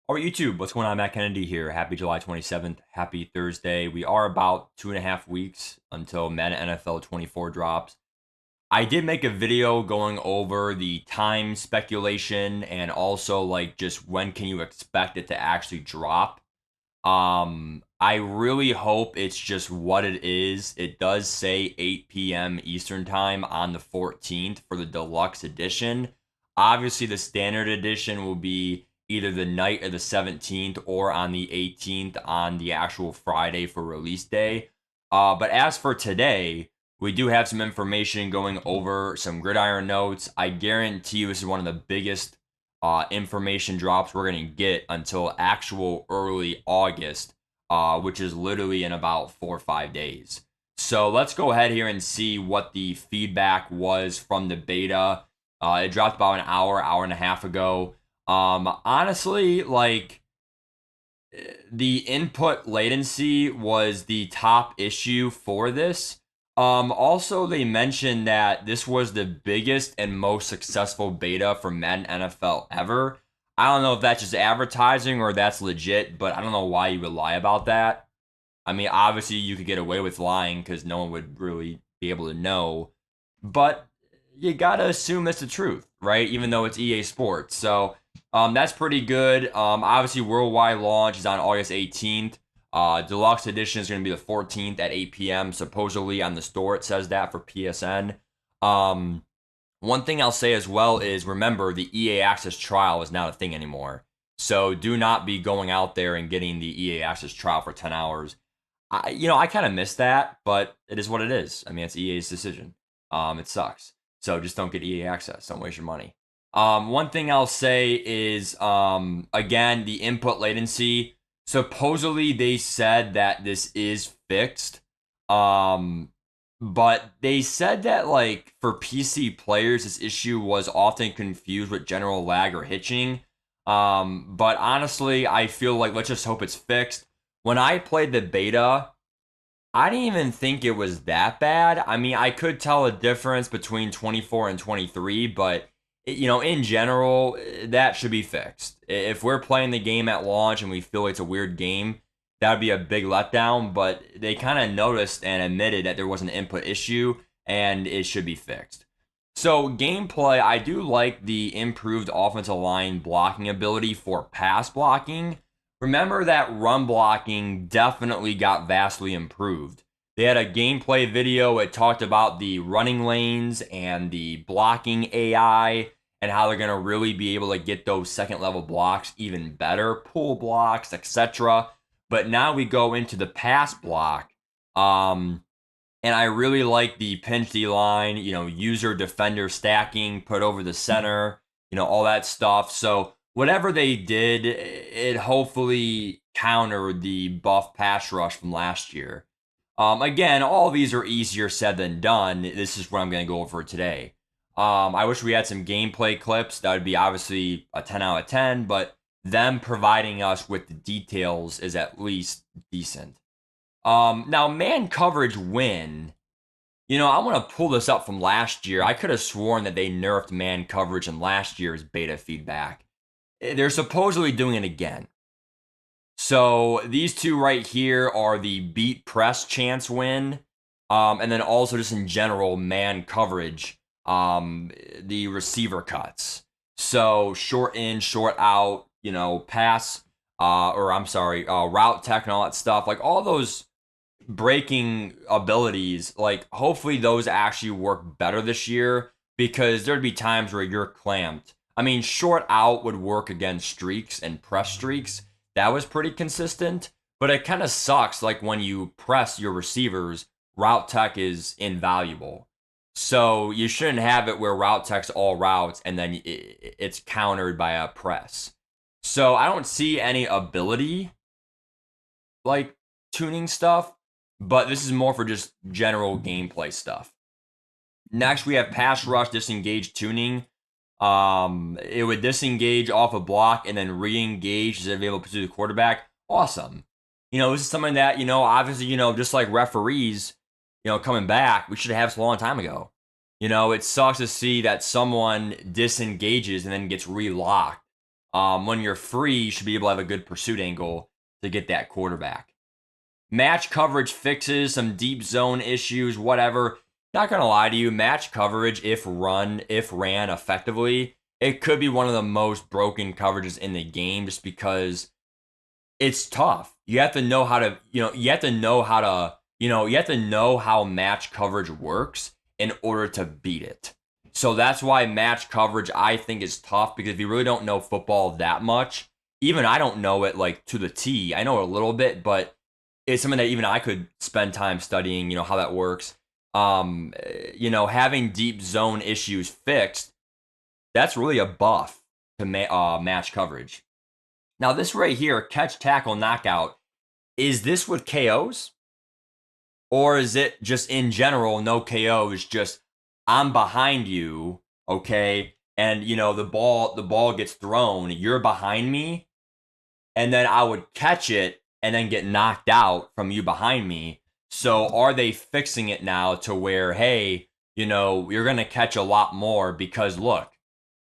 All right, YouTube, what's going on? Matt Kennedy here. Happy July 27th. Happy Thursday. We are about 2.5 weeks until Madden NFL 24 drops. I did make a video going over the time speculation and also like just when can you expect it to actually drop. I really hope it's just what it is. It does say 8 p.m. Eastern time on the 14th for the deluxe edition. Obviously, the standard edition will be either the night of the 17th or on the 18th on the actual Friday for release day. But as for today, we do have some information going over some gridiron notes. I guarantee you this is one of the biggest information drops we're going to get until actual early August, which is literally in about 4 or 5 days. So let's go ahead here and see what the feedback was from the beta. It dropped about an hour and a half ago. Honestly, like the input latency was the top issue for this. Also, they mentioned that this was the biggest and most successful beta for Madden NFL ever. I don't know if that's just advertising or that's legit, but I don't know why you would lie about that. I mean, obviously, you could get away with lying because no one would really be able to know, but you gotta assume it's the truth, right? Even though it's EA Sports. So, that's pretty good. Obviously, worldwide launch is on August 18th. Deluxe edition is going to be the 14th at 8 p.m. Supposedly on the store, it says that for PSN. Um, One thing I'll say as well is remember the EA Access trial is not a thing anymore. So do not be going out there and getting the EA Access trial for 10 hours. I kind of miss that, but it is what it is. I mean, it's EA's decision. It sucks. So just don't get EA Access. Don't waste your money. One thing I'll say is, again, the input latency. Supposedly they said that this is fixed. Um, but they said that like for PC players, this issue was often confused with general lag or hitching. But honestly, I feel like let's just hope it's fixed. When I played the beta, I didn't even think it was that bad. I mean, I could tell a difference between 24 and 23, but in general, that should be fixed. If we're playing the game at launch and we feel it's a weird game, that would be a big letdown, but they kind of noticed and admitted that there was an input issue and it should be fixed. So, gameplay, I do like the improved offensive line blocking ability for pass blocking. Remember that run blocking definitely got vastly improved. They had a gameplay video. It talked about the running lanes and the blocking AI and how they're going to really be able to get those second level blocks even better, pull blocks, etc. But now we go into the pass block. And I really like the pinch D line, user defender stacking, put over the center, all that stuff. So whatever they did, it hopefully countered the buff pass rush from last year. Again, all these are easier said than done. This is what I'm going to go over today. I wish we had some gameplay clips. That would be obviously a 10 out of 10, but them providing us with the details is at least decent. Now man coverage win. I want to pull this up from last year. I could have sworn that they nerfed man coverage in last year's beta feedback. They're supposedly doing it again. So these two right here are the beat press chance win, and then also just in general man coverage, the receiver cuts. So short in, short out, pass, or I'm sorry, route tech and all that stuff. Like all those breaking abilities, like hopefully those actually work better this year because there'd be times where you're clamped. I mean, short out would work against streaks and press streaks. That was pretty consistent, but it kind of sucks like when you press your receivers, route tech is invaluable. So you shouldn't have it where route tech's all routes and then it's countered by a press. So I don't see any ability like tuning stuff, but this is more for just general gameplay stuff. Next, we have pass rush disengage tuning. It would disengage off a block and then re-engage as available to the quarterback. Awesome. This is something that, obviously, just like referees, coming back, we should have this a long time ago. It sucks to see that someone disengages and then gets relocked. When you're free, you should be able to have a good pursuit angle to get that quarterback. Match coverage fixes some deep zone issues, whatever. Not gonna lie to you, match coverage, if ran effectively, it could be one of the most broken coverages in the game just because it's tough. You have to know how to, you have to know how to, you have to know how match coverage works in order to beat it. So that's why match coverage I think is tough, because if you really don't know football that much, even I don't know it like to the T. I know it a little bit, but it's something that even I could spend time studying, how that works. Having deep zone issues fixed, that's really a buff to match coverage. Now, this right here, catch, tackle, knockout, is this with KOs? Or is it just in general, no KOs, just I'm behind you, okay? And the ball gets thrown, you're behind me, and then I would catch it and then get knocked out from you behind me. So are they fixing it now to where, hey, you're going to catch a lot more because look,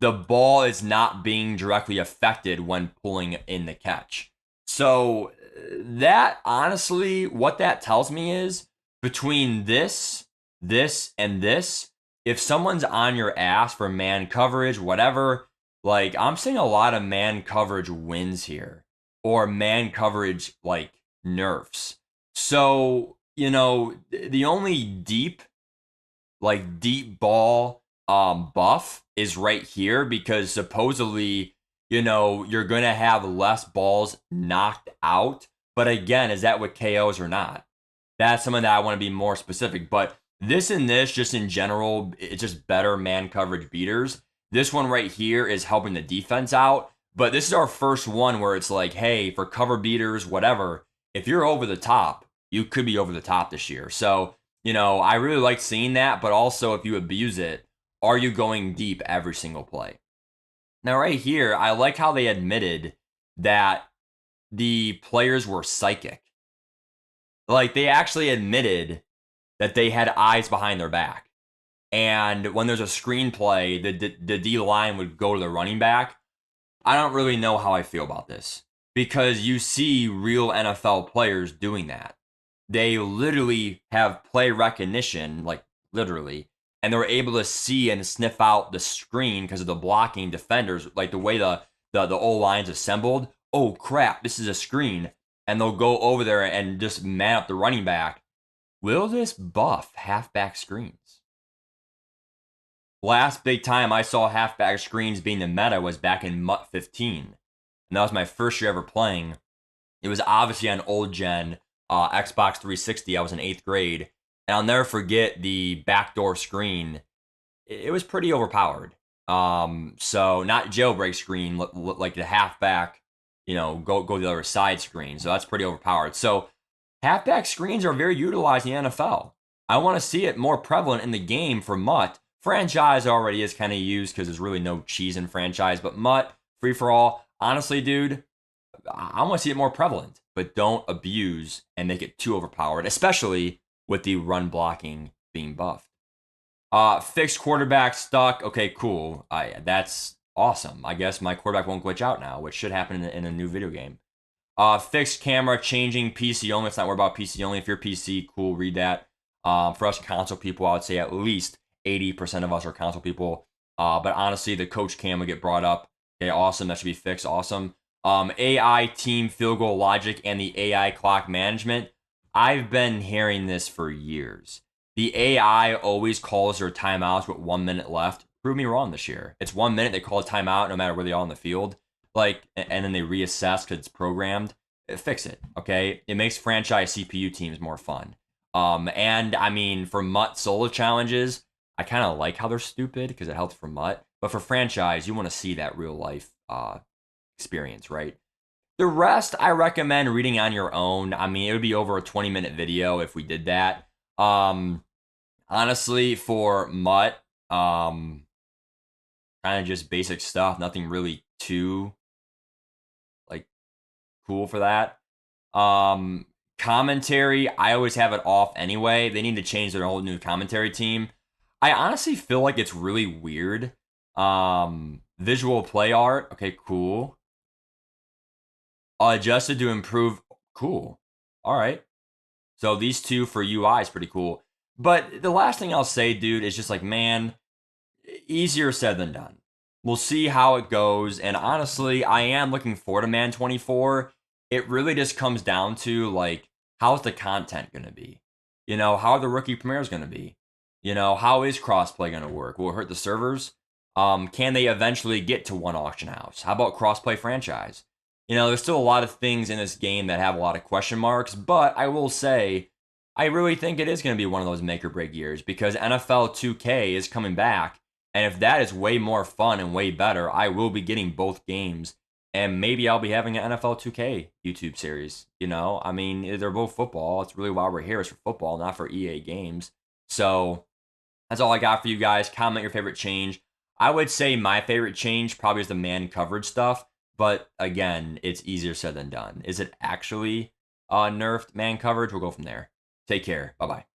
the ball is not being directly affected when pulling in the catch. So that honestly, what that tells me is between this, and this, if someone's on your ass for man coverage, whatever, like I'm seeing a lot of man coverage wins here or man coverage like nerfs. So, the only deep ball buff is right here because supposedly, you're going to have less balls knocked out. But again, is that with KOs or not? That's something that I want to be more specific. But this and this, just in general, it's just better man coverage beaters. This one right here is helping the defense out. But this is our first one where it's like, hey, for cover beaters, whatever, if you're over the top, you could be over the top this year. So, I really like seeing that. But also, if you abuse it, are you going deep every single play? Now, right here, I like how they admitted that the players were psychic. Like, they actually admitted that they had eyes behind their back. And when there's a screenplay, the D line would go to the running back. I don't really know how I feel about this because you see real NFL players doing that. They literally have play recognition, like literally, and they're able to see and sniff out the screen because of the blocking defenders, like the way the O line's assembled. Oh crap, this is a screen, and they'll go over there and just man up the running back. Will this buff halfback screens? Last big time I saw halfback screens being the meta was back in MUT 15. And that was my first year ever playing. It was obviously on old gen Xbox 360. I was in 8th grade. And I'll never forget the backdoor screen. It was pretty overpowered. So not jailbreak screen, like the halfback, go the other side screen. So that's pretty overpowered. So halfback screens are very utilized in the NFL. I want to see it more prevalent in the game for MUT. Franchise already is kind of used because there's really no cheese in franchise, but MUT, free for all, honestly, dude, I want to see it more prevalent, but don't abuse and make it too overpowered, especially with the run blocking being buffed. Fixed quarterback stuck. Okay, cool. That's awesome. I guess my quarterback won't glitch out now, which should happen in a new video game. Fixed camera changing PC only. Let's not worry about PC only. If you're PC, cool, read that. For us console people, I would say at least 80% of us are console people. But honestly, the coach cam will get brought up. Okay, awesome. That should be fixed. Awesome. AI team field goal logic and the AI clock management. I've been hearing this for years. The AI always calls their timeouts with 1 minute left. Prove me wrong this year. It's 1 minute. They call a timeout no matter where they are on the field. Like, and then they reassess because it's programmed. Fix it, okay? It makes franchise CPU teams more fun. And I mean, for MUT solo challenges, I kind of like how they're stupid because it helps for MUT. But for franchise, you want to see that real life experience, right? The rest, I recommend reading on your own. I mean, it would be over a 20-minute video if we did that. Honestly, for MUT, kind of just basic stuff. Nothing really too like cool for that. Commentary, I always have it off anyway. They need to change their whole new commentary team. I honestly feel like it's really weird. Visual play art. Okay, cool. Adjusted to improve. Cool. All right. So these two for UI is pretty cool. But the last thing I'll say, dude, is just like, man, easier said than done. We'll see how it goes. And honestly, I am looking forward to Man 24. It really just comes down to like, how's the content going to be? How are the rookie premieres going to be? How is crossplay going to work? Will it hurt the servers? Can they eventually get to one auction house? How about crossplay franchise? There's still a lot of things in this game that have a lot of question marks, but I will say, I really think it is going to be one of those make or break years because NFL 2K is coming back. And if that is way more fun and way better, I will be getting both games. And maybe I'll be having an NFL 2K YouTube series. I mean, they're both football. It's really why we're here is for football, not for EA games. So that's all I got for you guys. Comment your favorite change. I would say my favorite change probably is the man coverage stuff. But again, it's easier said than done. Is it actually nerfed man coverage? We'll go from there. Take care. Bye bye.